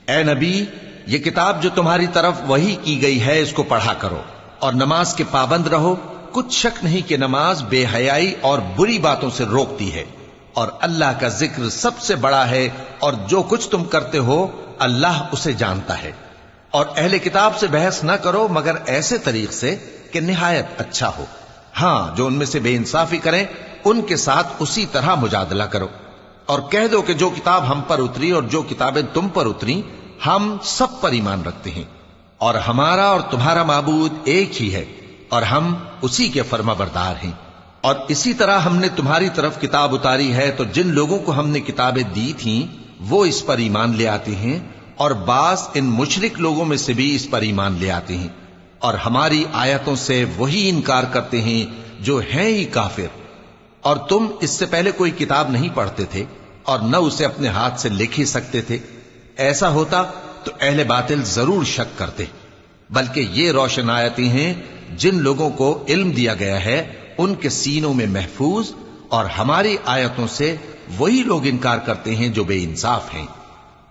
اے نبی، یہ کتاب جو تمہاری طرف وحی کی گئی ہے اس کو پڑھا کرو اور نماز کے پابند رہو۔ کچھ شک نہیں کہ نماز بے حیائی اور بری باتوں سے روکتی ہے، اور اللہ کا ذکر سب سے بڑا ہے، اور جو کچھ تم کرتے ہو اللہ اسے جانتا ہے۔ اور اہل کتاب سے بحث نہ کرو مگر ایسے طریق سے کہ نہایت اچھا ہو۔ ہاں، جو ان میں سے بے انصافی کریں ان کے ساتھ اسی طرح مجادلہ کرو، اور کہہ دو کہ جو کتاب ہم پر اتری اور جو کتابیں تم پر اتری ہم سب پر ایمان رکھتے ہیں، اور ہمارا اور تمہارا معبود ایک ہی ہے، اور ہم اسی کے فرما بردار ہیں۔ اور اسی طرح ہم نے تمہاری طرف کتاب اتاری ہے تو جن لوگوں کو ہم نے کتابیں دی تھیں وہ اس پر ایمان لے آتے ہیں، اور بعض ان مشرک لوگوں میں سے بھی اس پر ایمان لے آتے ہیں، اور ہماری آیتوں سے وہی انکار کرتے ہیں جو ہیں ہی کافر۔ اور تم اس سے پہلے کوئی کتاب نہیں پڑھتے تھے اور نہ اسے اپنے ہاتھ سے لکھ ہی سکتے تھے۔ ایسا ہوتا تو اہل باطل ضرور شک کرتے، بلکہ یہ روشن آیتیں ہیں جن لوگوں کو علم دیا گیا ہے ان کے سینوں میں محفوظ، اور ہماری آیتوں سے وہی لوگ انکار کرتے ہیں جو بے انصاف ہیں۔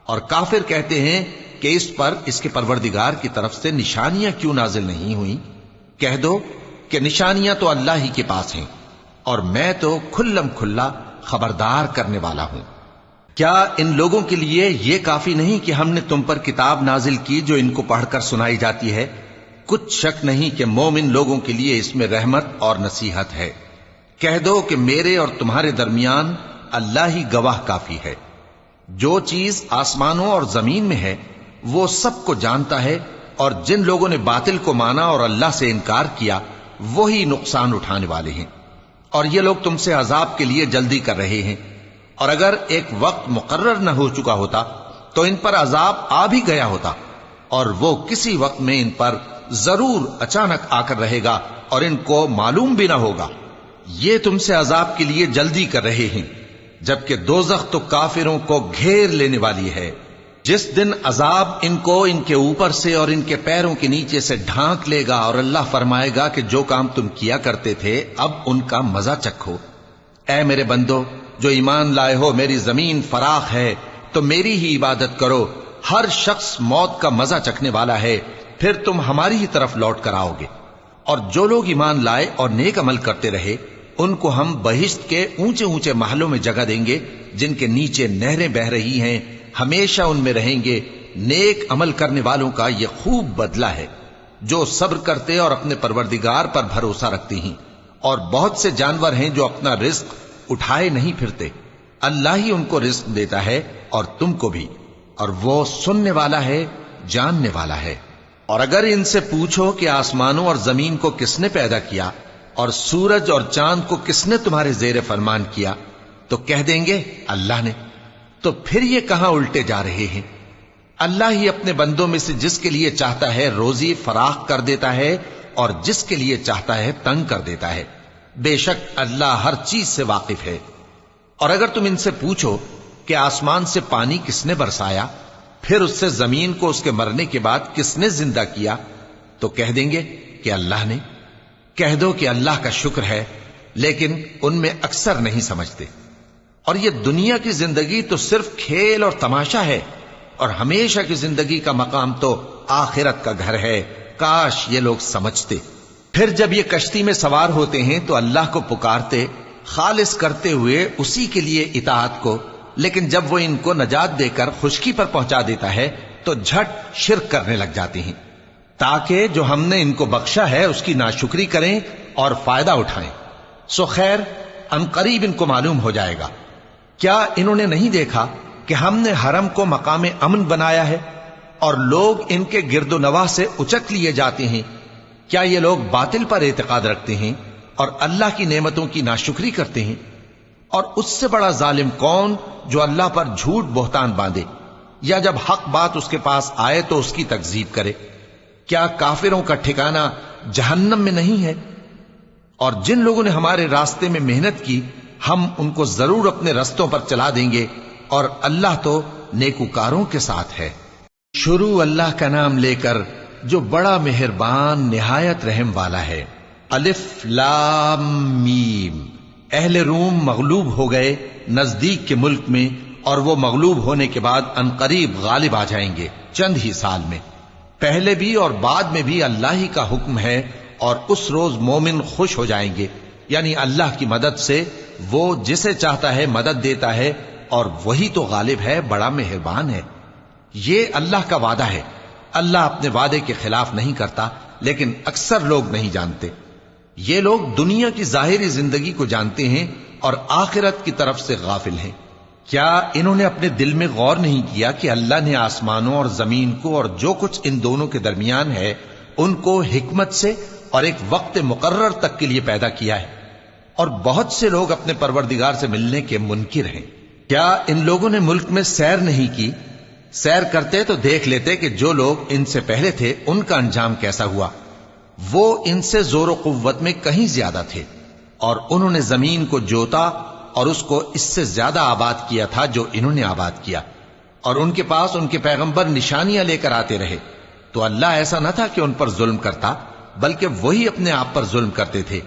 اور کافر کہتے ہیں کہ اس پر اس کے پروردگار کی طرف سے نشانیاں کیوں نازل نہیں ہوئیں؟ کہہ دو کہ نشانیاں تو اللہ ہی کے پاس ہیں، اور میں تو کھلم کھلا خبردار کرنے والا ہوں۔ کیا ان لوگوں کے لیے یہ کافی نہیں کہ ہم نے تم پر کتاب نازل کی جو ان کو پڑھ کر سنائی جاتی ہے؟ کچھ شک نہیں کہ مومن لوگوں کے لیے اس میں رحمت اور نصیحت ہے۔ کہہ دو کہ میرے اور تمہارے درمیان اللہ ہی گواہ کافی ہے۔ جو چیز آسمانوں اور زمین میں ہے وہ سب کو جانتا ہے، اور جن لوگوں نے باطل کو مانا اور اللہ سے انکار کیا وہی نقصان اٹھانے والے ہیں۔ اور یہ لوگ تم سے عذاب کے لیے جلدی کر رہے ہیں، اور اگر ایک وقت مقرر نہ ہو چکا ہوتا تو ان پر عذاب آ بھی گیا ہوتا، اور وہ کسی وقت میں ان پر ضرور اچانک آ کر رہے گا اور ان کو معلوم بھی نہ ہوگا۔ یہ تم سے عذاب کے لیے جلدی کر رہے ہیں، جبکہ دوزخ تو کافروں کو گھیر لینے والی ہے۔ جس دن عذاب ان کو ان کے اوپر سے اور ان کے پیروں کے نیچے سے ڈھانک لے گا، اور اللہ فرمائے گا کہ جو کام تم کیا کرتے تھے اب ان کا مزہ چکھو۔ اے میرے بندو جو ایمان لائے ہو، میری زمین فراخ ہے تو میری ہی عبادت کرو۔ ہر شخص موت کا مزہ چکھنے والا ہے، پھر تم ہماری ہی طرف لوٹ کر آؤ گے۔ اور جو لوگ ایمان لائے اور نیک عمل کرتے رہے ان کو ہم بہشت کے اونچے اونچے محلوں میں جگہ دیں گے جن کے نیچے نہریں بہ رہی ہیں، ہمیشہ ان میں رہیں گے۔ نیک عمل کرنے والوں کا یہ خوب بدلہ ہے جو صبر کرتے اور اپنے پروردگار پر بھروسہ رکھتے ہیں۔ اور بہت سے جانور ہیں جو اپنا رزق اٹھائے نہیں پھرتے، اللہ ہی ان کو رزق دیتا ہے اور تم کو بھی، اور وہ سننے والا ہے، جاننے والا ہے۔ اور اگر ان سے پوچھو کہ آسمانوں اور زمین کو کس نے پیدا کیا اور سورج اور چاند کو کس نے تمہارے زیر فرمان کیا تو کہہ دیں گے اللہ نے۔ تو پھر یہ کہاں الٹے جا رہے ہیں؟ اللہ ہی اپنے بندوں میں سے جس کے لیے چاہتا ہے روزی فراخ کر دیتا ہے اور جس کے لیے چاہتا ہے تنگ کر دیتا ہے۔ بے شک اللہ ہر چیز سے واقف ہے۔ اور اگر تم ان سے پوچھو کہ آسمان سے پانی کس نے برسایا، پھر اس سے زمین کو اس کے مرنے کے بعد کس نے زندہ کیا تو کہہ دیں گے کہ اللہ نے۔ کہہ دو کہ اللہ کا شکر ہے، لیکن ان میں اکثر نہیں سمجھتے۔ اور یہ دنیا کی زندگی تو صرف کھیل اور تماشا ہے، اور ہمیشہ کی زندگی کا مقام تو آخرت کا گھر ہے۔ کاش یہ لوگ سمجھتے۔ پھر جب یہ کشتی میں سوار ہوتے ہیں تو اللہ کو پکارتے خالص کرتے ہوئے اسی کے لیے اطاعت کو، لیکن جب وہ ان کو نجات دے کر خشکی پر پہنچا دیتا ہے تو جھٹ شرک کرنے لگ جاتے ہیں، تاکہ جو ہم نے ان کو بخشا ہے اس کی ناشکری کریں اور فائدہ اٹھائیں۔ سو خیر عنقریب ان کو معلوم ہو جائے گا۔ کیا انہوں نے نہیں دیکھا کہ ہم نے حرم کو مقام امن بنایا ہے اور لوگ ان کے گرد و نواح سے اچک لیے جاتے ہیں؟ کیا یہ لوگ باطل پر اعتقاد رکھتے ہیں اور اللہ کی نعمتوں کی ناشکری کرتے ہیں؟ اور اس سے بڑا ظالم کون جو اللہ پر جھوٹ بہتان باندھے، یا جب حق بات اس کے پاس آئے تو اس کی تکذیب کرے؟ کیا کافروں کا ٹھکانہ جہنم میں نہیں ہے؟ اور جن لوگوں نے ہمارے راستے میں محنت کی ہم ان کو ضرور اپنے رستوں پر چلا دیں گے، اور اللہ تو نیکوکاروں کے ساتھ ہے۔ شروع اللہ کا نام لے کر جو بڑا مہربان نہایت رحم والا ہے۔ الف لام میم۔ اہل روم مغلوب ہو گئے نزدیک کے ملک میں اور وہ مغلوب ہونے کے بعد عنقریب غالب آ جائیں گے چند ہی سال میں۔ پہلے بھی اور بعد میں بھی اللہ ہی کا حکم ہے، اور اس روز مومن خوش ہو جائیں گے، یعنی اللہ کی مدد سے وہ جسے چاہتا ہے مدد دیتا ہے، اور وہی تو غالب ہے، بڑا مہربان ہے۔ یہ اللہ کا وعدہ ہے، اللہ اپنے وعدے کے خلاف نہیں کرتا، لیکن اکثر لوگ نہیں جانتے۔ یہ لوگ دنیا کی ظاہری زندگی کو جانتے ہیں اور آخرت کی طرف سے غافل ہیں۔ کیا انہوں نے اپنے دل میں غور نہیں کیا کہ اللہ نے آسمانوں اور زمین کو اور جو کچھ ان دونوں کے درمیان ہے ان کو حکمت سے اور ایک وقت مقرر تک کے لیے پیدا کیا ہے؟ اور بہت سے لوگ اپنے پروردگار سے ملنے کے منکر ہیں۔ کیا ان لوگوں نے ملک میں سیر نہیں کی؟ سیر کرتے تو دیکھ لیتے کہ جو لوگ ان سے پہلے تھے ان کا انجام کیسا ہوا۔ وہ ان سے زور و قوت میں کہیں زیادہ تھے، اور انہوں نے زمین کو جوتا اور اس کو اس سے زیادہ آباد کیا تھا جو انہوں نے آباد کیا، اور ان کے پاس ان کے پیغمبر نشانیاں لے کر آتے رہے، تو اللہ ایسا نہ تھا کہ ان پر ظلم کرتا، بلکہ وہی اپنے آپ پر ظلم کرتے تھے۔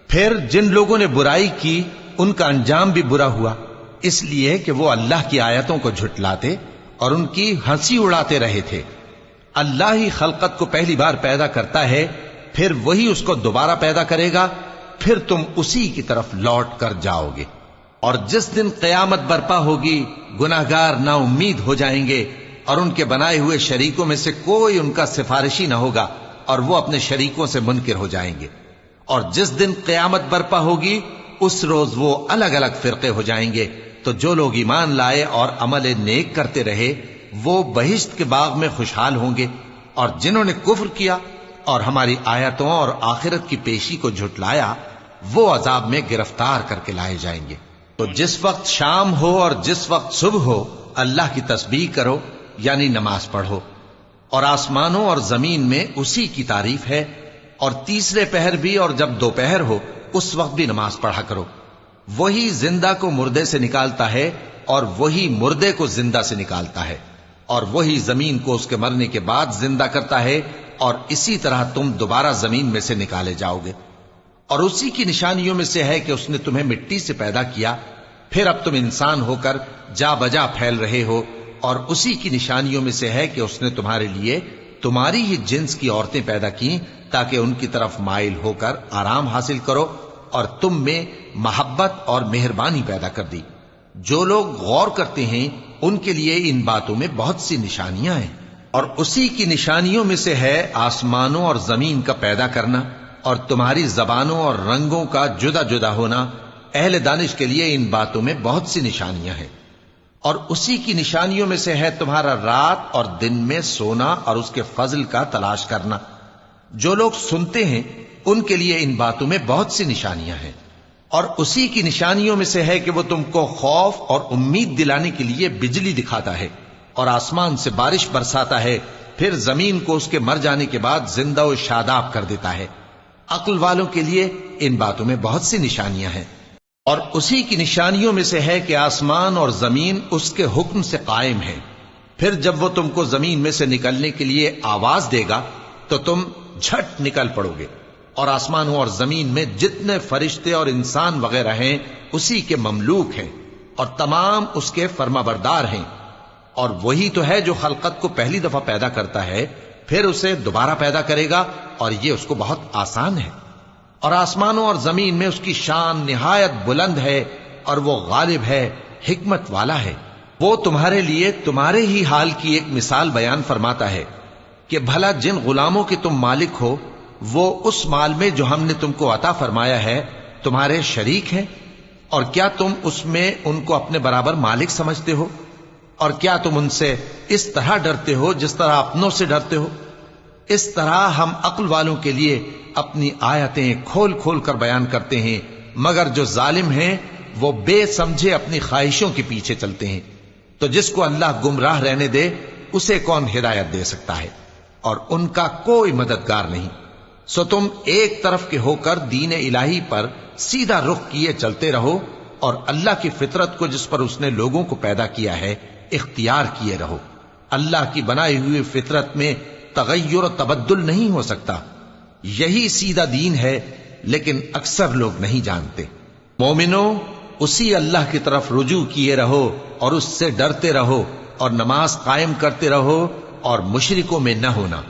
پھر جن لوگوں نے برائی کی ان کا انجام بھی برا ہوا، اس لیے کہ وہ اللہ کی آیتوں کو جھٹلاتے اور ان کی ہنسی اڑاتے رہے تھے۔ اللہ ہی خلقت کو پہلی بار پیدا کرتا ہے، پھر وہی اس کو دوبارہ پیدا کرے گا، پھر تم اسی کی طرف لوٹ کر جاؤ گے۔ اور جس دن قیامت برپا ہوگی گناہگار نا امید ہو جائیں گے، اور ان کے بنائے ہوئے شریکوں میں سے کوئی ان کا سفارشی نہ ہوگا، اور وہ اپنے شریکوں سے منکر ہو جائیں گے۔ اور جس دن قیامت برپا ہوگی اس روز وہ الگ الگ فرقے ہو جائیں گے، تو جو لوگ ایمان لائے اور عمل نیک کرتے رہے وہ بہشت کے باغ میں خوشحال ہوں گے، اور جنہوں نے کفر کیا اور ہماری آیتوں اور آخرت کی پیشی کو جھٹلایا وہ عذاب میں گرفتار کر کے لائے جائیں گے۔ تو جس وقت شام ہو اور جس وقت صبح ہو اللہ کی تسبیح کرو، یعنی نماز پڑھو، اور آسمانوں اور زمین میں اسی کی تعریف ہے، اور تیسرے پہر بھی اور جب دوپہر ہو اس وقت بھی نماز پڑھا کرو۔ وہی زندہ کو مردے سے نکالتا ہے اور وہی مردے کو زندہ سے نکالتا ہے، اور وہی زمین کو اس کے مرنے کے بعد زندہ کرتا ہے، اور اسی طرح تم دوبارہ زمین میں سے نکالے جاؤ گے۔ اور اسی کی نشانیوں میں سے ہے کہ اس نے تمہیں مٹی سے پیدا کیا، پھر اب تم انسان ہو کر جا بجا پھیل رہے ہو، اور اسی کی نشانیوں میں سے ہے کہ اس نے تمہارے لیے تمہاری ہی جنس کی عورتیں پیدا کی تاکہ ان کی طرف مائل ہو کر آرام حاصل کرو، اور تم میں محبت اور مہربانی پیدا کر دی۔ جو لوگ غور کرتے ہیں ان کے لیے ان باتوں میں بہت سی نشانیاں ہیں۔ اور اسی کی نشانیوں میں سے ہے آسمانوں اور زمین کا پیدا کرنا، اور تمہاری زبانوں اور رنگوں کا جدا جدا ہونا۔ اہل دانش کے لیے ان باتوں میں بہت سی نشانیاں ہیں۔ اور اسی کی نشانیوں میں سے ہے تمہارا رات اور دن میں سونا اور اس کے فضل کا تلاش کرنا۔ جو لوگ سنتے ہیں ان کے لیے ان باتوں میں بہت سی نشانیاں ہیں۔ اور اسی کی نشانیوں میں سے ہے کہ وہ تم کو خوف اور امید دلانے کے لیے بجلی دکھاتا ہے، اور آسمان سے بارش برساتا ہے، پھر زمین کو اس کے مر جانے کے بعد زندہ و شاداب کر دیتا ہے۔ عقل والوں کے لیے ان باتوں میں بہت سی نشانیاں ہیں۔ اور اسی کی نشانیوں میں سے ہے کہ آسمان اور زمین اس کے حکم سے قائم ہیں، پھر جب وہ تم کو زمین میں سے نکلنے کے لیے آواز دے گا تو تم جھٹ نکل پڑو گے۔ اور آسمانوں اور زمین میں جتنے فرشتے اور انسان وغیرہ ہیں اسی کے مملوک ہیں، اور تمام اس کے فرما بردار ہیں۔ اور وہی تو ہے جو خلقت کو پہلی دفعہ پیدا کرتا ہے، پھر اسے دوبارہ پیدا کرے گا، اور یہ اس کو بہت آسان ہے۔ اور آسمانوں اور زمین میں اس کی شان نہایت بلند ہے، اور وہ غالب ہے، حکمت والا ہے۔ وہ تمہارے لیے تمہارے ہی حال کی ایک مثال بیان فرماتا ہے کہ بھلا جن غلاموں کے تم مالک ہو وہ اس مال میں جو ہم نے تم کو عطا فرمایا ہے تمہارے شریک ہیں، اور کیا تم اس میں ان کو اپنے برابر مالک سمجھتے ہو؟ اور کیا تم ان سے اس طرح ڈرتے ہو جس طرح اپنوں سے ڈرتے ہو؟ اس طرح ہم عقل والوں کے لیے اپنی آیتیں کھول کھول کر بیان کرتے ہیں، مگر جو ظالم ہیں وہ بے سمجھے اپنی خواہشوں کے پیچھے چلتے ہیں۔ تو جس کو اللہ گمراہ رہنے دے اسے کون ہدایت دے سکتا ہے، اور ان کا کوئی مددگار نہیں۔ سو تم ایک طرف کے ہو کر دین الہی پر سیدھا رخ کیے چلتے رہو، اور اللہ کی فطرت کو جس پر اس نے لوگوں کو پیدا کیا ہے اختیار کیے رہو۔ اللہ کی بنائی ہوئی فطرت میں تغیر و تبدل نہیں ہو سکتا۔ یہی سیدھا دین ہے، لیکن اکثر لوگ نہیں جانتے۔ مومنوں، اسی اللہ کی طرف رجوع کیے رہو اور اس سے ڈرتے رہو اور نماز قائم کرتے رہو اور مشرکوں میں نہ ہونا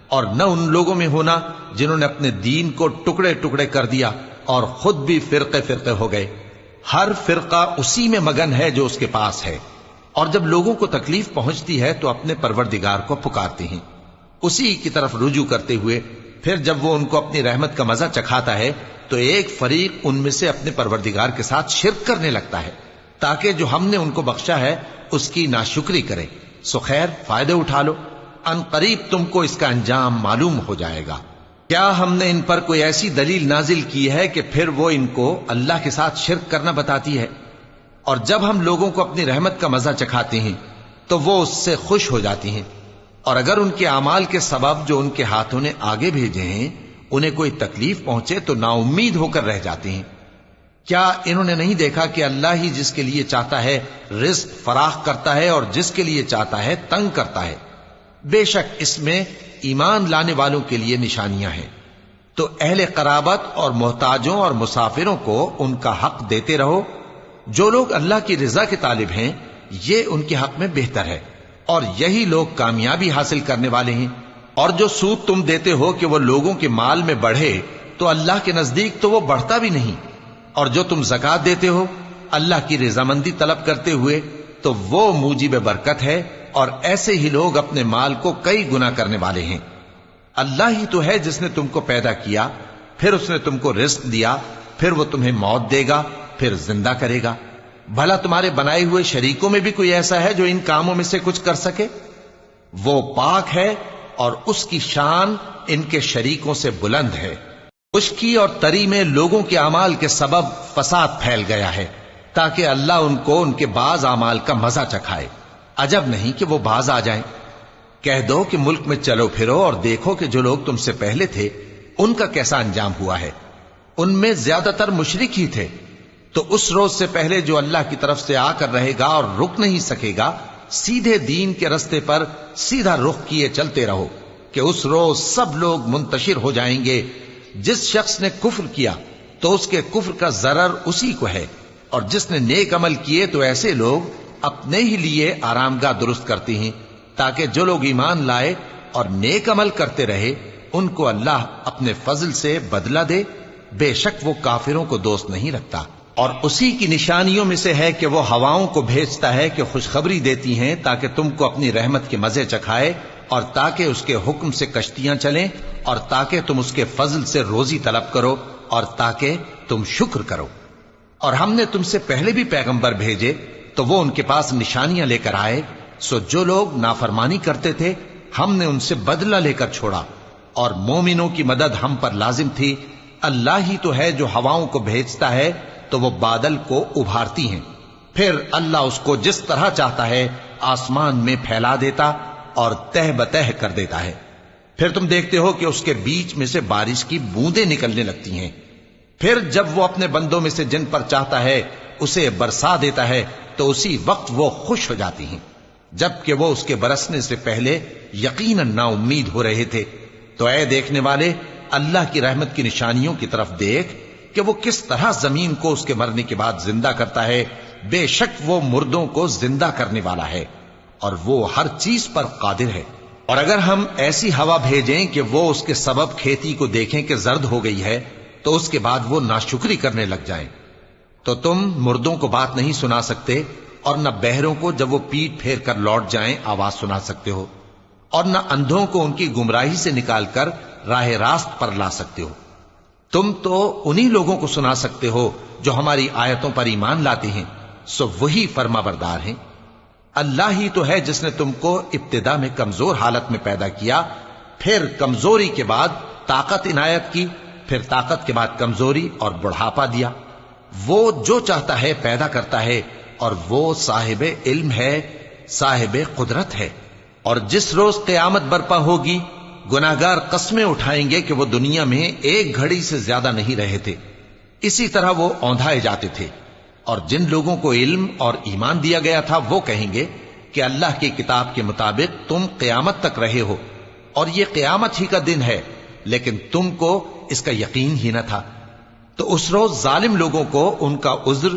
اور نہ ان لوگوں میں ہونا جنہوں نے اپنے دین کو ٹکڑے ٹکڑے کر دیا اور خود بھی فرقے فرقے ہو گئے. ہر فرقہ اسی میں مگن ہے جو اس کے پاس ہے، اور جب لوگوں کو تکلیف پہنچتی ہے تو اپنے پروردگار کو پکارتے ہیں اسی کی طرف رجوع کرتے ہوئے. پھر جب وہ ان کو اپنی رحمت کا مزہ چکھاتا ہے تو ایک فریق ان میں سے اپنے پروردگار کے ساتھ شرک کرنے لگتا ہے تاکہ جو ہم نے ان کو بخشا ہے اس کی ناشکری کرے. سو خیر، فائدے اٹھا لو، ان قریب تم کو اس کا انجام معلوم ہو جائے گا. کیا ہم نے ان پر کوئی ایسی دلیل نازل کی ہے کہ پھر وہ ان کو اللہ کے ساتھ شرک کرنا بتاتی ہے؟ اور جب ہم لوگوں کو اپنی رحمت کا مزہ چکھاتے ہیں تو وہ اس سے خوش ہو جاتی ہیں، اور اگر ان کے اعمال کے سبب جو ان کے ہاتھوں نے آگے بھیجے ہیں انہیں کوئی تکلیف پہنچے تو نا امید ہو کر رہ جاتے ہیں. کیا انہوں نے نہیں دیکھا کہ اللہ ہی جس کے لیے چاہتا ہے رزق فراخ کرتا ہے اور جس کے لیے چاہتا ہے تنگ کرتا ہے؟ بے شک اس میں ایمان لانے والوں کے لیے نشانیاں ہیں. تو اہل قرابت اور محتاجوں اور مسافروں کو ان کا حق دیتے رہو. جو لوگ اللہ کی رضا کے طالب ہیں یہ ان کے حق میں بہتر ہے، اور یہی لوگ کامیابی حاصل کرنے والے ہیں. اور جو سود تم دیتے ہو کہ وہ لوگوں کے مال میں بڑھے تو اللہ کے نزدیک تو وہ بڑھتا بھی نہیں. اور جو تم زکوٰۃ دیتے ہو اللہ کی رضامندی طلب کرتے ہوئے تو وہ موجب برکت ہے، اور ایسے ہی لوگ اپنے مال کو کئی گنا کرنے والے ہیں. اللہ ہی تو ہے جس نے تم کو پیدا کیا، پھر اس نے تم کو رزق دیا، پھر وہ تمہیں موت دے گا، پھر زندہ کرے گا. بھلا تمہارے بنائے ہوئے شریکوں میں بھی کوئی ایسا ہے جو ان کاموں میں سے کچھ کر سکے؟ وہ پاک ہے اور اس کی شان ان کے شریکوں سے بلند ہے. خشکی اور تری میں لوگوں کے اعمال کے سبب فساد پھیل گیا ہے تاکہ اللہ ان کو ان کے بعض اعمال کا مزہ چکھائے. عجب نہیں کہ وہ باز آ جائیں. کہہ دو کہ ملک میں چلو پھرو اور دیکھو کہ جو لوگ تم سے پہلے تھے ان کا کیسا انجام ہوا ہے. ان میں زیادہ تر مشرک ہی تھے. تو اس روز سے پہلے جو اللہ کی طرف سے آ کر رہے گا اور رک نہیں سکے گا، سیدھے دین کے رستے پر سیدھا رخ کیے چلتے رہو کہ اس روز سب لوگ منتشر ہو جائیں گے. جس شخص نے کفر کیا تو اس کے کفر کا ضرر اسی کو ہے، اور جس نے نیک عمل کیے تو ایسے لوگ اپنے ہی لیے آرامگاہ درست کرتے ہیں تاکہ جو لوگ ایمان لائے اور نیک عمل کرتے رہے ان کو اللہ اپنے فضل سے بدلہ دے. بے شک وہ کافروں کو دوست نہیں رکھتا. اور اسی کی نشانیوں میں سے ہے کہ وہ ہواؤں کو بھیجتا ہے کہ خوشخبری دیتی ہیں تاکہ تم کو اپنی رحمت کے مزے چکھائے، اور تاکہ اس کے حکم سے کشتیاں چلیں، اور تاکہ تم اس کے فضل سے روزی طلب کرو، اور تاکہ تم شکر کرو. اور ہم نے تم سے پہلے بھی پیغمبر بھیجے تو وہ ان کے پاس نشانیاں لے کر آئے. سو جو لوگ نافرمانی کرتے تھے ہم نے ان سے بدلہ لے کر چھوڑا، اور مومنوں کی مدد ہم پر لازم تھی. اللہ ہی تو ہے جو ہواؤں کو بھیجتا ہے تو وہ بادل کو ابھارتی ہیں، پھر اللہ اس کو جس طرح چاہتا ہے آسمان میں پھیلا دیتا اور تہ بتہ کر دیتا ہے. پھر تم دیکھتے ہو کہ اس کے بیچ میں سے بارش کی بوندیں نکلنے لگتی ہیں. پھر جب وہ اپنے بندوں میں سے جن پر چاہتا ہے اسے برسا دیتا ہے تو اسی وقت وہ خوش ہو جاتی ہیں، جبکہ وہ اس کے برسنے سے پہلے یقیناً نا امید ہو رہے تھے. تو اے دیکھنے والے، اللہ کی رحمت کی نشانیوں کی طرف دیکھ کہ وہ کس طرح زمین کو اس کے مرنے کے بعد زندہ کرتا ہے. بے شک وہ مردوں کو زندہ کرنے والا ہے اور وہ ہر چیز پر قادر ہے. اور اگر ہم ایسی ہوا بھیجیں کہ وہ اس کے سبب کھیتی کو دیکھیں کہ زرد ہو گئی ہے تو اس کے بعد وہ ناشکری کرنے لگ جائیں، تو تم مردوں کو بات نہیں سنا سکتے، اور نہ بہروں کو جب وہ پیٹ پھیر کر لوٹ جائیں آواز سنا سکتے ہو، اور نہ اندھوں کو ان کی گمراہی سے نکال کر راہ راست پر لا سکتے ہو. تم تو انہی لوگوں کو سنا سکتے ہو جو ہماری آیتوں پر ایمان لاتے ہیں، سو وہی فرما بردار ہیں. اللہ ہی تو ہے جس نے تم کو ابتدا میں کمزور حالت میں پیدا کیا، پھر کمزوری کے بعد طاقت عنایت کی، پھر طاقت کے بعد کمزوری اور بڑھاپا دیا. وہ جو چاہتا ہے پیدا کرتا ہے، اور وہ صاحب علم ہے، صاحب قدرت ہے. اور جس روز قیامت برپا ہوگی گناہگار قسمیں اٹھائیں گے کہ وہ دنیا میں ایک گھڑی سے زیادہ نہیں رہے تھے، اسی طرح وہ اوندھائے جاتے تھے. اور جن لوگوں کو علم اور ایمان دیا گیا تھا وہ کہیں گے کہ اللہ کی کتاب کے مطابق تم قیامت تک رہے ہو، اور یہ قیامت ہی کا دن ہے، لیکن تم کو اس کا یقین ہی نہ تھا. تو اس روز ظالم لوگوں کو ان کا عذر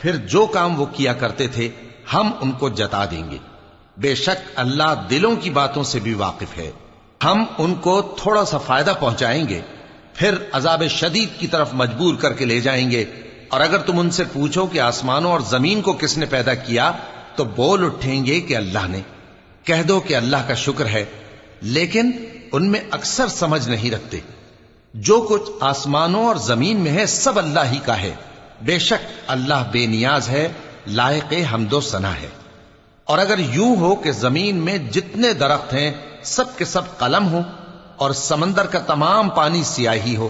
پھر جو کام وہ کیا کرتے تھے ہم ان کو جتا دیں گے۔ بے شک اللہ دلوں کی باتوں سے بھی واقف ہے۔ ہم ان کو تھوڑا سا فائدہ پہنچائیں گے، پھر عذاب شدید کی طرف مجبور کر کے لے جائیں گے۔ اور اگر تم ان سے پوچھو کہ آسمانوں اور زمین کو کس نے پیدا کیا تو بول اٹھیں گے کہ اللہ نے۔ کہہ دو کہ اللہ کا شکر ہے، لیکن ان میں اکثر سمجھ نہیں رکھتے۔ جو کچھ آسمانوں اور زمین میں ہے سب اللہ ہی کا ہے۔ بے شک اللہ بے نیاز ہے، لائق حمد و ثنا ہے۔ اور اگر یوں ہو کہ زمین میں جتنے درخت ہیں سب کے سب قلم ہو، اور سمندر کا تمام پانی سیاہی ہو،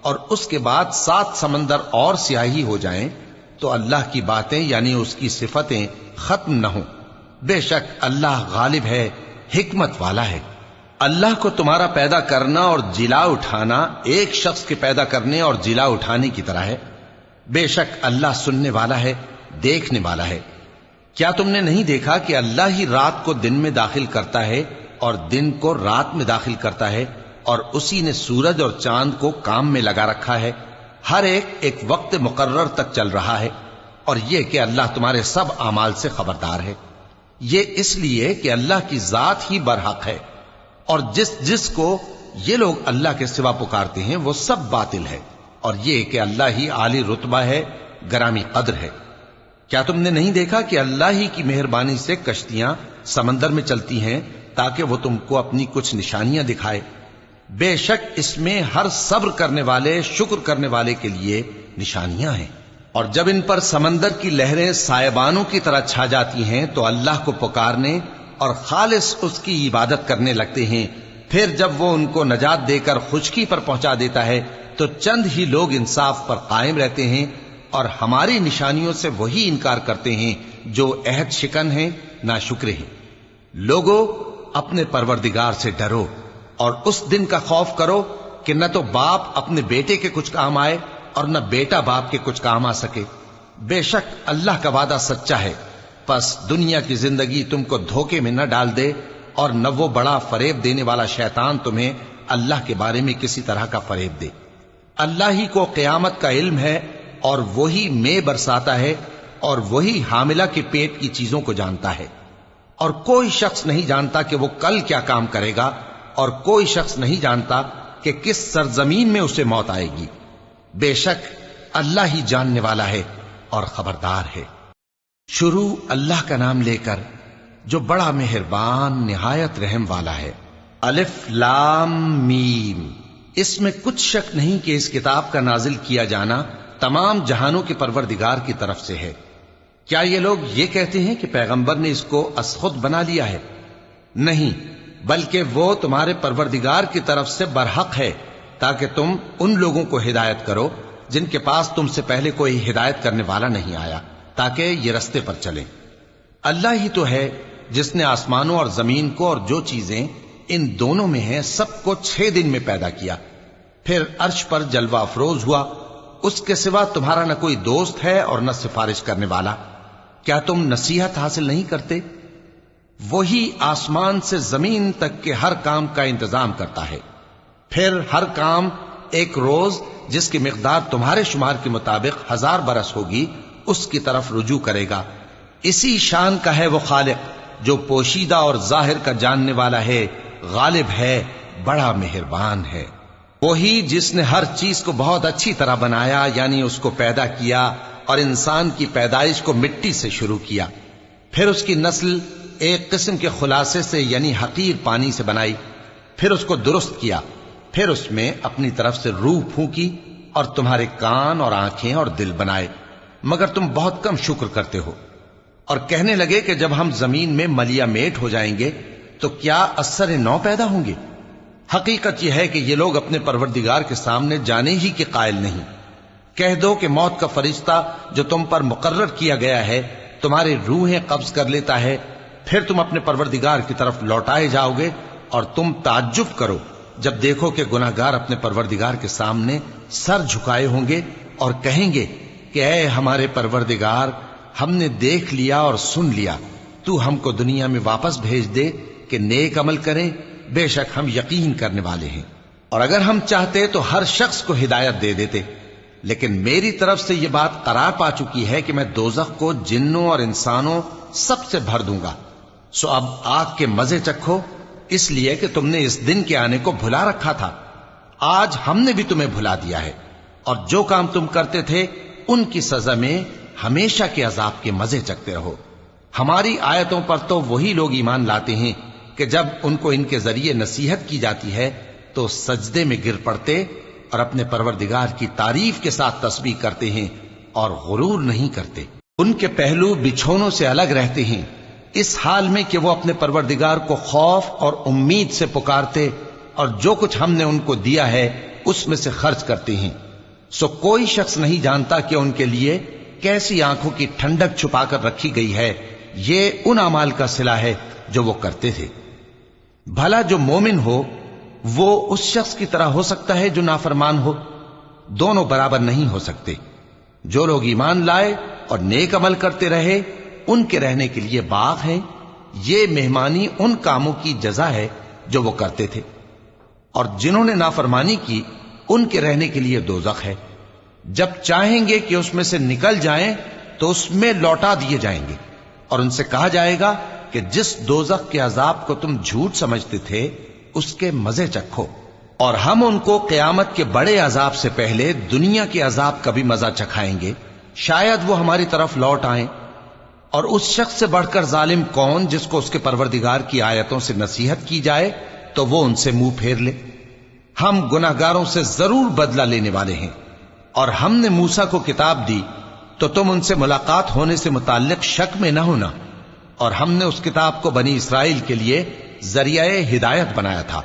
اور اس کے بعد 7 سمندر اور سیاہی ہو جائیں، تو اللہ کی باتیں یعنی اس کی صفتیں ختم نہ ہوں۔ بے شک اللہ غالب ہے، حکمت والا ہے۔ اللہ کو تمہارا پیدا کرنا اور جلا اٹھانا ایک شخص کے پیدا کرنے اور جلا اٹھانے کی طرح ہے۔ بے شک اللہ سننے والا ہے، دیکھنے والا ہے۔ کیا تم نے نہیں دیکھا کہ اللہ ہی رات کو دن میں داخل کرتا ہے اور دن کو رات میں داخل کرتا ہے، اور اسی نے سورج اور چاند کو کام میں لگا رکھا ہے، ہر ایک وقت مقرر تک چل رہا ہے۔ اور یہ کہ اللہ تمہارے سب اعمال سے خبردار ہے۔ یہ اس لیے کہ اللہ کی ذات ہی برحق ہے، اور جس کو یہ لوگ اللہ کے سوا پکارتے ہیں وہ سب باطل ہے، اور یہ کہ اللہ ہی عالی رتبہ ہے، گرامی قدر ہے۔ کیا تم نے نہیں دیکھا کہ اللہ ہی کی مہربانی سے کشتیاں سمندر میں چلتی ہیں تاکہ وہ تم کو اپنی کچھ نشانیاں دکھائے؟ بے شک اس میں ہر صبر کرنے والے، شکر کرنے والے کے لیے نشانیاں ہیں۔ اور جب ان پر سمندر کی لہریں سائبانوں کی طرح چھا جاتی ہیں تو اللہ کو پکارنے اور خالص اس کی عبادت کرنے لگتے ہیں۔ پھر جب وہ ان کو نجات دے کر خشکی پر پہنچا دیتا ہے تو چند ہی لوگ انصاف پر قائم رہتے ہیں، اور ہماری نشانیوں سے وہی انکار کرتے ہیں جو عہد شکن ہیں، ناشکرے ہیں۔ لوگو اپنے پروردگار سے ڈرو اور اس دن کا خوف کرو کہ نہ تو باپ اپنے بیٹے کے کچھ کام آئے اور نہ بیٹا باپ کے کچھ کام آ سکے۔ بے شک اللہ کا وعدہ سچا ہے، پس دنیا کی زندگی تم کو دھوکے میں نہ ڈال دے، اور نہ وہ بڑا فریب دینے والا شیطان تمہیں اللہ کے بارے میں کسی طرح کا فریب دے۔ اللہ ہی کو قیامت کا علم ہے، اور وہی مے برساتا ہے، اور وہی حاملہ کے پیٹ کی چیزوں کو جانتا ہے۔ اور کوئی شخص نہیں جانتا کہ وہ کل کیا کام کرے گا، اور کوئی شخص نہیں جانتا کہ کس سرزمین میں اسے موت آئے گی۔ بے شک اللہ ہی جاننے والا ہے اور خبردار ہے۔ شروع اللہ کا نام لے کر جو بڑا مہربان نہایت رحم والا ہے۔ الف لام میم۔ اس میں کچھ شک نہیں کہ اس کتاب کا نازل کیا جانا تمام جہانوں کے پروردگار کی طرف سے ہے۔ کیا یہ لوگ یہ کہتے ہیں کہ پیغمبر نے اس کو از خود بنا لیا ہے؟ نہیں، بلکہ وہ تمہارے پروردگار کی طرف سے برحق ہے، تاکہ تم ان لوگوں کو ہدایت کرو جن کے پاس تم سے پہلے کوئی ہدایت کرنے والا نہیں آیا، تاکہ یہ رستے پر چلیں۔ اللہ ہی تو ہے جس نے آسمانوں اور زمین کو اور جو چیزیں ان دونوں میں ہیں سب کو 6 دن میں پیدا کیا، پھر عرش پر جلوہ افروز ہوا۔ اس کے سوا تمہارا نہ کوئی دوست ہے اور نہ سفارش کرنے والا۔ کیا تم نصیحت حاصل نہیں کرتے؟ وہی آسمان سے زمین تک کے ہر کام کا انتظام کرتا ہے، پھر ہر کام ایک روز جس کی مقدار تمہارے شمار کے مطابق 1000 برس ہوگی اس کی طرف رجوع کرے گا۔ اسی شان کا ہے وہ خالق جو پوشیدہ اور ظاہر کا جاننے والا ہے، غالب ہے، بڑا مہربان ہے۔ وہی جس نے ہر چیز کو بہت اچھی طرح بنایا، یعنی اس کو پیدا کیا، اور انسان کی پیدائش کو مٹی سے شروع کیا، پھر اس کی نسل ایک قسم کے خلاصے سے یعنی حقیر پانی سے بنائی، پھر اس کو درست کیا، پھر اس میں اپنی طرف سے روح پھونکی، اور تمہارے کان اور آنکھیں اور دل بنائے، مگر تم بہت کم شکر کرتے ہو۔ اور کہنے لگے کہ جب ہم زمین میں ملیا میٹ ہو جائیں گے تو کیا اثر نو پیدا ہوں گے؟ حقیقت یہ ہے کہ یہ لوگ اپنے پروردگار کے سامنے جانے ہی کے قائل نہیں۔ کہہ دو کہ موت کا فرشتہ جو تم پر مقرر کیا گیا ہے تمہاری روحیں قبض کر لیتا ہے، پھر تم اپنے پروردگار کی طرف لوٹائے جاؤ گے، اور تم تعجب کرو جب دیکھو کہ گناہگار اپنے پروردگار کے سامنے سر جھکائے ہوں گے اور کہیں گے کہ اے ہمارے پروردگار، ہم نے دیکھ لیا اور سن لیا، تو ہم کو دنیا میں واپس بھیج دے کہ نیک عمل کریں، بے شک ہم یقین کرنے والے ہیں۔ اور اگر ہم چاہتے تو ہر شخص کو ہدایت دے دیتے، لیکن میری طرف سے یہ بات قرار پا چکی ہے کہ میں دوزخ کو جنوں اور انسانوں سب سے بھر دوں گا، سو اب آگ کے مزے چکھو، اس لیے کہ تم نے اس دن کے آنے کو بھلا رکھا تھا۔ آج ہم نے بھی تمہیں بھلا دیا ہے، اور جو کام تم کرتے تھے ان کی سزا میں ہمیشہ کے عذاب کے مزے چکتے رہو۔ ہماری آیتوں پر تو وہی لوگ ایمان لاتے ہیں کہ جب ان کو ان کے ذریعے نصیحت کی جاتی ہے تو سجدے میں گر پڑتے اور اپنے پروردگار کی تعریف کے ساتھ تسبیح کرتے ہیں اور غرور نہیں کرتے۔ ان کے پہلو بچھونوں سے الگ رہتے ہیں، اس حال میں کہ وہ اپنے پروردگار کو خوف اور امید سے پکارتے اور جو کچھ ہم نے ان کو دیا ہے اس میں سے خرچ کرتے ہیں۔ سو کوئی شخص نہیں جانتا کہ ان کے لیے کیسی آنکھوں کی ٹھنڈک چھپا کر رکھی گئی ہے، یہ ان اعمال کا صلہ ہے جو وہ کرتے تھے۔ بھلا جو مومن ہو وہ اس شخص کی طرح ہو سکتا ہے جو نافرمان ہو؟ دونوں برابر نہیں ہو سکتے۔ جو لوگ ایمان لائے اور نیک عمل کرتے رہے ان کے رہنے کے لیے باغ ہیں، یہ مہمانی ان کاموں کی جزا ہے جو وہ کرتے تھے، اور جنہوں نے نافرمانی کی ان کے رہنے کے لیے دوزخ ہے، جب چاہیں گے کہ اس میں سے نکل جائیں تو اس میں لوٹا دیے جائیں گے، اور ان سے کہا جائے گا کہ جس دوزخ کے عذاب کو تم جھوٹ سمجھتے تھے اس کے مزے چکھو، اور ہم ان کو قیامت کے بڑے عذاب سے پہلے دنیا کے عذاب کا بھی مزہ چکھائیں گے، شاید وہ ہماری طرف لوٹ آئیں۔ اور اس شخص سے بڑھ کر ظالم کون جس کو اس کے پروردگار کی آیتوں سے نصیحت کی جائے تو وہ ان سے منہ پھیر لے۔ ہم گناہگاروں سے ضرور بدلہ لینے والے ہیں، اور ہم نے موسیٰ کو کتاب دی تو تم ان سے ملاقات ہونے سے متعلق شک میں نہ ہونا، اور ہم نے اس کتاب کو بنی اسرائیل کے لیے ذریعہ ہدایت بنایا تھا،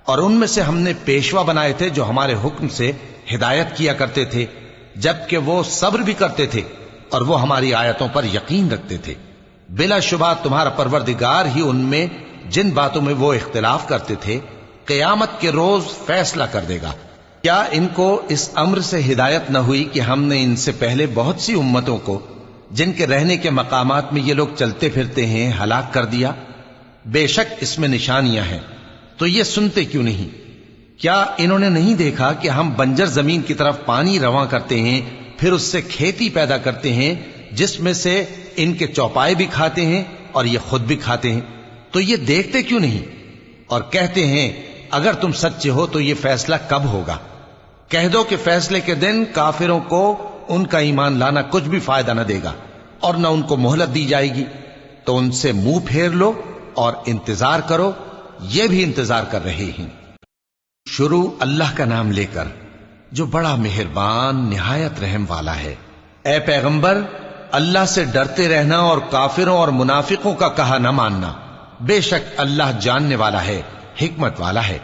اور ان میں سے ہم نے پیشوا بنائے تھے جو ہمارے حکم سے ہدایت کیا کرتے تھے، جبکہ وہ صبر بھی کرتے تھے اور وہ ہماری آیتوں پر یقین رکھتے تھے۔ بلا شبہ تمہارا پروردگار ہی ان میں جن باتوں میں وہ اختلاف کرتے تھے قیامت کے روز فیصلہ کر دے گا۔ کیا ان کو اس امر سے ہدایت نہ ہوئی کہ ہم نے ان سے پہلے بہت سی امتوں کو جن کے رہنے کے مقامات میں یہ لوگ چلتے پھرتے ہیں ہلاک کر دیا؟ بے شک اس میں نشانیاں ہیں، تو یہ سنتے کیوں نہیں؟ کیا انہوں نے نہیں دیکھا کہ ہم بنجر زمین کی طرف پانی رواں کرتے ہیں، پھر اس سے کھیتی پیدا کرتے ہیں جس میں سے ان کے چوپائے بھی کھاتے ہیں اور یہ خود بھی کھاتے ہیں؟ تو یہ دیکھتے کیوں نہیں؟ اور کہتے ہیں اگر تم سچے ہو تو یہ فیصلہ کب ہوگا؟ کہہ دو کہ فیصلے کے دن کافروں کو ان کا ایمان لانا کچھ بھی فائدہ نہ دے گا اور نہ ان کو مہلت دی جائے گی، تو ان سے منہ پھیر لو اور انتظار کرو، یہ بھی انتظار کر رہے ہیں۔ شروع اللہ کا نام لے کر جو بڑا مہربان نہایت رحم والا ہے۔ اے پیغمبر، اللہ سے ڈرتے رہنا اور کافروں اور منافقوں کا کہا نہ ماننا، بے شک اللہ جاننے والا ہے، حکمت والا ہے۔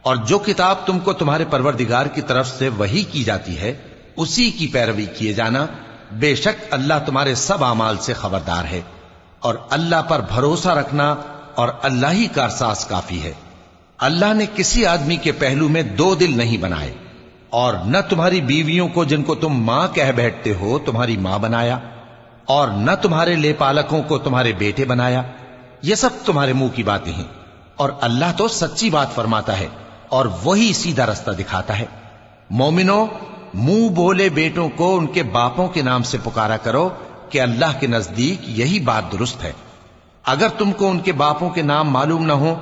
اور جو کتاب تم کو تمہارے پروردگار کی طرف سے وحی کی جاتی ہے اسی کی پیروی کیے جانا، بے شک اللہ تمہارے سب اعمال سے خبردار ہے۔ اور اللہ پر بھروسہ رکھنا اور اللہ ہی کارساز کافی ہے۔ اللہ نے کسی آدمی کے پہلو میں دو دل نہیں بنائے، اور نہ تمہاری بیویوں کو جن کو تم ماں کہہ بیٹھتے ہو تمہاری ماں بنایا، اور نہ تمہارے لے پالکوں کو تمہارے بیٹے بنایا، یہ سب تمہارے منہ کی باتیں ہیں، اور اللہ تو سچی بات فرماتا ہے اور وہی سیدھا رستہ دکھاتا ہے۔ مومنو، منہ بولے بیٹوں کو ان کے باپوں کے نام سے پکارا کرو کہ اللہ کے نزدیک یہی بات درست ہے۔ اگر تم کو ان کے باپوں کے نام معلوم نہ ہو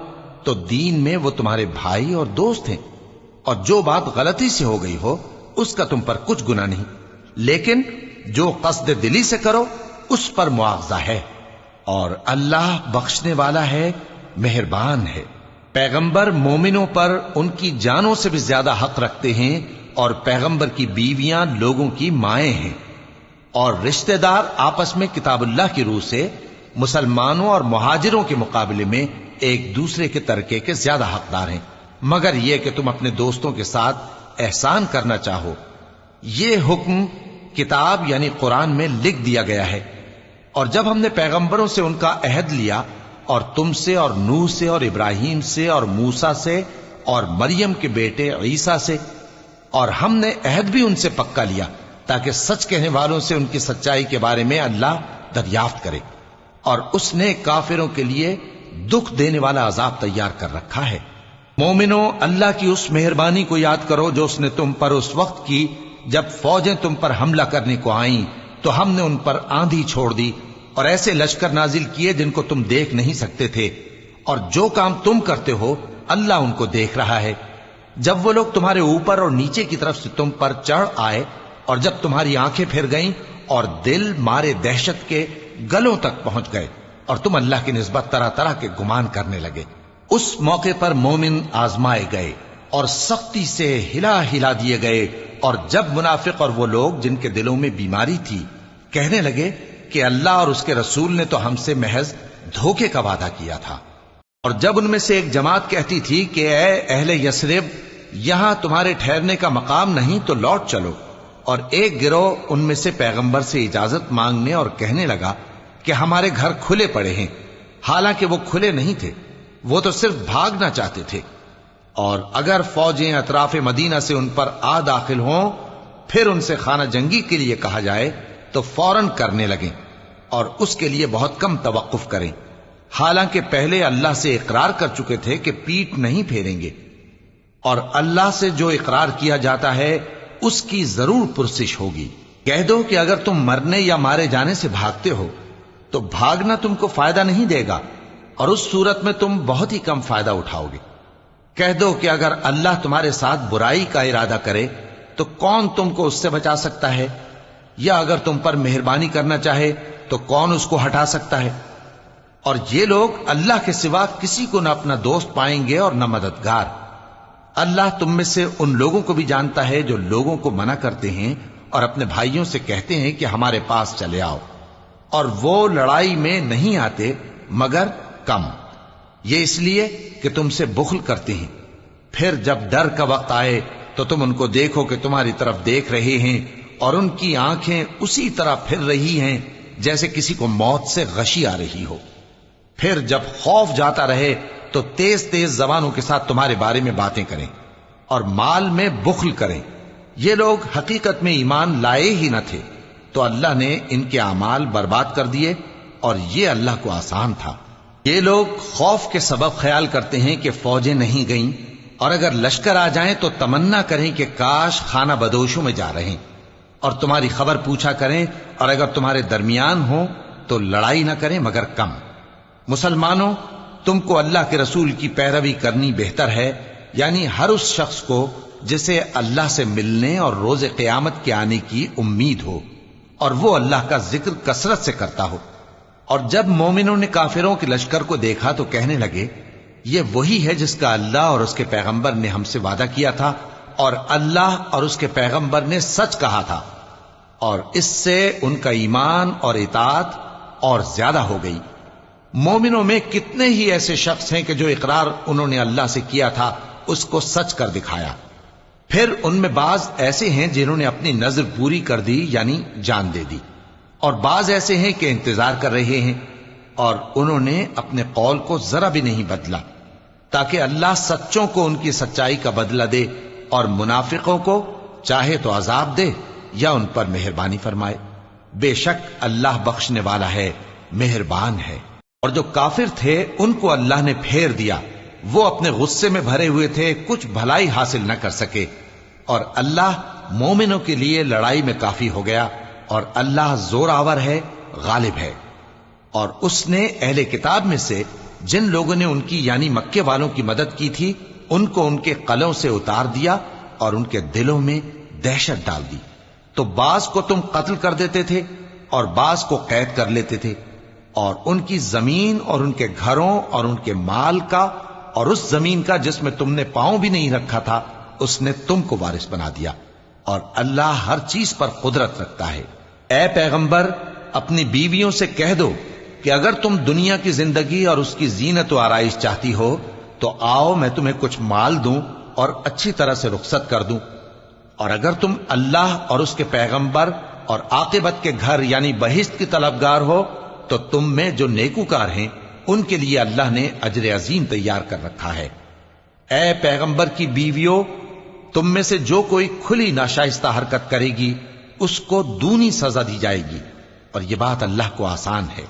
تو دین میں وہ تمہارے بھائی اور دوست ہیں، اور جو بات غلطی سے ہو گئی ہو اس کا تم پر کچھ گناہ نہیں، لیکن جو قصد دلی سے کرو اس پر مواخذہ ہے، اور اللہ بخشنے والا ہے، مہربان ہے۔ پیغمبر مومنوں پر ان کی جانوں سے بھی زیادہ حق رکھتے ہیں، اور پیغمبر کی بیویاں لوگوں کی مائیں ہیں، اور رشتہ دار آپس میں کتاب اللہ کی روح سے مسلمانوں اور مہاجروں کے مقابلے میں ایک دوسرے کے ترکے کے زیادہ حقدار ہیں، مگر یہ کہ تم اپنے دوستوں کے ساتھ احسان کرنا چاہو۔ یہ حکم کتاب یعنی قرآن میں لکھ دیا گیا ہے۔ اور جب ہم نے پیغمبروں سے ان کا عہد لیا، اور تم سے اور نوح سے اور ابراہیم سے اور موسیٰ سے اور مریم کے بیٹے عیسیٰ سے، اور ہم نے عہد بھی ان سے پکا لیا تاکہ سچ کہنے والوں سے ان کی سچائی کے بارے میں اللہ دریافت کرے، اور اس نے کافروں کے لیے دکھ دینے والا عذاب تیار کر رکھا ہے۔ مومنو، اللہ کی اس مہربانی کو یاد کرو جو اس نے تم پر اس وقت کی جب فوجیں تم پر حملہ کرنے کو آئیں تو ہم نے ان پر آندھی چھوڑ دی اور ایسے لشکر نازل کیے جن کو تم دیکھ نہیں سکتے تھے، اور جو کام تم کرتے ہو اللہ ان کو دیکھ رہا ہے۔ جب وہ لوگ تمہارے اوپر اور نیچے کی طرف سے تم پر چڑھ آئے اور جب تمہاری آنکھیں پھر گئیں اور دل مارے دہشت کے گلوں تک پہنچ گئے اور تم اللہ کی نسبت طرح طرح کے گمان کرنے لگے، اس موقع پر مومن آزمائے گئے اور سختی سے ہلا ہلا دیے گئے، اور جب منافق اور وہ لوگ جن کے دلوں میں بیماری تھی کہنے لگے کہ اللہ اور اس کے رسول نے تو ہم سے محض دھوکے کا وعدہ کیا تھا، اور جب ان میں سے ایک جماعت کہتی تھی کہ اے اہل یثرب، یہاں تمہارے ٹھہرنے کا مقام نہیں تو لوٹ چلو، اور ایک گروہ ان میں سے پیغمبر سے اجازت مانگنے اور کہنے لگا کہ ہمارے گھر کھلے پڑے ہیں، حالانکہ وہ کھلے نہیں تھے، وہ تو صرف بھاگنا چاہتے تھے، اور اگر فوجیں اطراف مدینہ سے ان پر آ داخل ہوں پھر ان سے خانہ جنگی کے لیے کہا جائے تو فوراً کرنے لگیں اور اس کے لیے بہت کم توقف کریں، حالانکہ پہلے اللہ سے اقرار کر چکے تھے کہ پیٹ نہیں پھیریں گے، اور اللہ سے جو اقرار کیا جاتا ہے اس کی ضرور پرسش ہوگی۔ کہہ دو کہ اگر تم مرنے یا مارے جانے سے بھاگتے ہو تو بھاگنا تم کو فائدہ نہیں دے گا، اور اس صورت میں تم بہت ہی کم فائدہ اٹھاؤ گے۔ کہہ دو کہ اگر اللہ تمہارے ساتھ برائی کا ارادہ کرے تو کون تم کو اس سے بچا سکتا ہے، یا اگر تم پر مہربانی کرنا چاہے تو کون اس کو ہٹا سکتا ہے؟ اور یہ لوگ اللہ کے سوا کسی کو نہ اپنا دوست پائیں گے اور نہ مددگار۔ اللہ تم میں سے ان لوگوں کو بھی جانتا ہے جو لوگوں کو منع کرتے ہیں اور اپنے بھائیوں سے کہتے ہیں کہ ہمارے پاس چلے آؤ، اور وہ لڑائی میں نہیں آتے مگر کم، یہ اس لیے کہ تم سے بخل کرتے ہیں۔ پھر جب ڈر کا وقت آئے تو تم ان کو دیکھو کہ تمہاری طرف دیکھ رہے ہیں اور ان کی آنکھیں اسی طرح پھر رہی ہیں جیسے کسی کو موت سے غشی آ رہی ہو۔ پھر جب خوف جاتا رہے تو تیز تیز زبانوں کے ساتھ تمہارے بارے میں باتیں کریں اور مال میں بخل کریں۔ یہ لوگ حقیقت میں ایمان لائے ہی نہ تھے، تو اللہ نے ان کے اعمال برباد کر دیے، اور یہ اللہ کو آسان تھا۔ یہ لوگ خوف کے سبب خیال کرتے ہیں کہ فوجیں نہیں گئیں، اور اگر لشکر آ جائیں تو تمنا کریں کہ کاش خانہ بدوشوں میں جا رہے، اور تمہاری خبر پوچھا کریں، اور اگر تمہارے درمیان ہوں تو لڑائی نہ کریں مگر کم۔ مسلمانوں، تم کو اللہ کے رسول کی پیروی کرنی بہتر ہے، یعنی ہر اس شخص کو جسے اللہ سے ملنے اور روز قیامت کے آنے کی امید ہو، اور وہ اللہ کا ذکر کثرت سے کرتا ہو۔ اور جب مومنوں نے کافروں کے لشکر کو دیکھا تو کہنے لگے یہ وہی ہے جس کا اللہ اور اس کے پیغمبر نے ہم سے وعدہ کیا تھا، اور اللہ اور اس کے پیغمبر نے سچ کہا تھا، اور اس سے ان کا ایمان اور اطاعت اور زیادہ ہو گئی۔ مومنوں میں کتنے ہی ایسے شخص ہیں کہ جو اقرار انہوں نے اللہ سے کیا تھا اس کو سچ کر دکھایا، پھر ان میں بعض ایسے ہیں جنہوں نے اپنی نظر پوری کر دی یعنی جان دے دی، اور بعض ایسے ہیں کہ انتظار کر رہے ہیں، اور انہوں نے اپنے قول کو ذرا بھی نہیں بدلا، تاکہ اللہ سچوں کو ان کی سچائی کا بدلہ دے اور منافقوں کو چاہے تو عذاب دے یا ان پر مہربانی فرمائے۔ بے شک اللہ بخشنے والا ہے، مہربان ہے۔ اور جو کافر تھے ان کو اللہ نے پھیر دیا، وہ اپنے غصے میں بھرے ہوئے تھے، کچھ بھلائی حاصل نہ کر سکے، اور اللہ مومنوں کے لیے لڑائی میں کافی ہو گیا، اور اللہ زور آور ہے، غالب ہے۔ اور اس نے اہل کتاب میں سے جن لوگوں نے ان کی یعنی مکے والوں کی مدد کی تھی ان کو ان کے قلعوں سے اتار دیا اور ان کے دلوں میں دہشت ڈال دی، تو بعض کو تم قتل کر دیتے تھے اور بعض کو قید کر لیتے تھے، اور ان کی زمین اور ان کے گھروں اور ان کے مال کا اور اس زمین کا جس میں تم نے پاؤں بھی نہیں رکھا تھا اس نے تم کو وارث بنا دیا، اور اللہ ہر چیز پر قدرت رکھتا ہے۔ اے پیغمبر، اپنی بیویوں سے کہہ دو کہ اگر تم دنیا کی زندگی اور اس کی زینت و آرائش چاہتی ہو تو آؤ میں تمہیں کچھ مال دوں اور اچھی طرح سے رخصت کر دوں، اور اگر تم اللہ اور اس کے پیغمبر اور عاقبت کے گھر یعنی بہشت کی طلبگار ہو تو تم میں جو نیکوکار ہیں ان کے لیے اللہ نے اجر عظیم تیار کر رکھا ہے۔ اے پیغمبر کی بیویوں، تم میں سے جو کوئی کھلی ناشائستہ حرکت کرے گی اس کو دونی سزا دی جائے گی، اور یہ بات اللہ کو آسان ہے۔